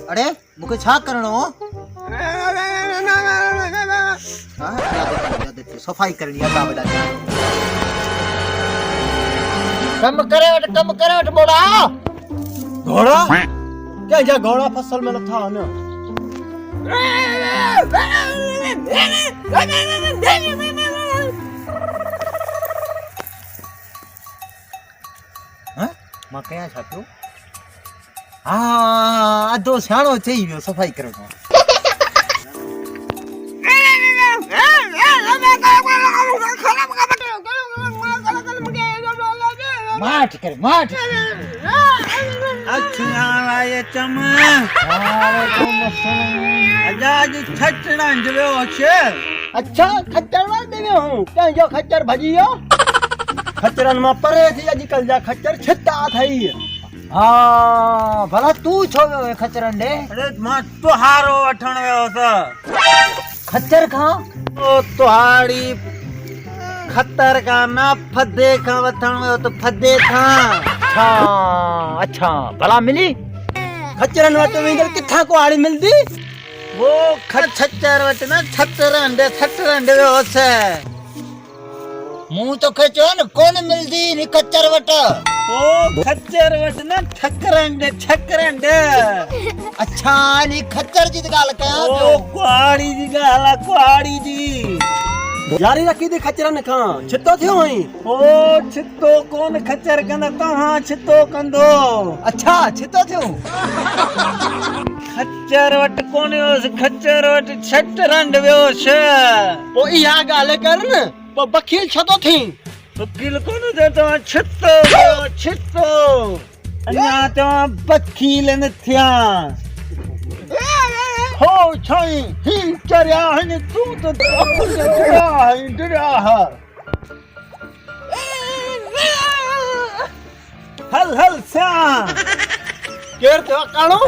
अरे मुझे छा करणो सफाई करनी है बाबा दादी कम करे वट बोला घोड़ा क्या जा घोड़ा फसल में था ना हां मां कया छातो हाँ दो सियाणो थी वियो सफाई करो माठ कर माठ अच्छा ये चम अजाज छटड़ा जयो छे अच्छा खच्चर वा देवे हूं क्या जो खच्चर भजियो खच्चरन में परे थी आजकल जा खच्चर छिता थई हाँ भला तू छो खच्चरन दे अरे मां तुहारो वठण वयो त खच्चर खां ओ तुहाड़ी खतर का ना फदे का वठण वयो त फदे खां अच्छा भला मिली खच्चरन वट विंगल किथा को आड़ी मिलदी वो खच्चर वट ना छतरन दे वयो से मुंह तो खचो न कौन मिलदी नी खच्चर वट ओ खच्चर वट ना छकरन दे अच्छा नी खच्चर जी गाल कया ओ कुआड़ी जी गाला कुआड़ी जी जारी रखी दी खच्चरन खां छितो थियो हई ओ छितो कोन खच्चर कंदा तहां छितो कंदो अच्छा छितो थियो खच्चर वट कोन होस खच्चर वट छटरन वयोस ओ इहा गाल कर न पो बखील छतो थी वकील कोन दे तो छितो अन्या तो वकील न थिया हो छई ही चरिया हन तू तो डरा हल सा केर तो काणो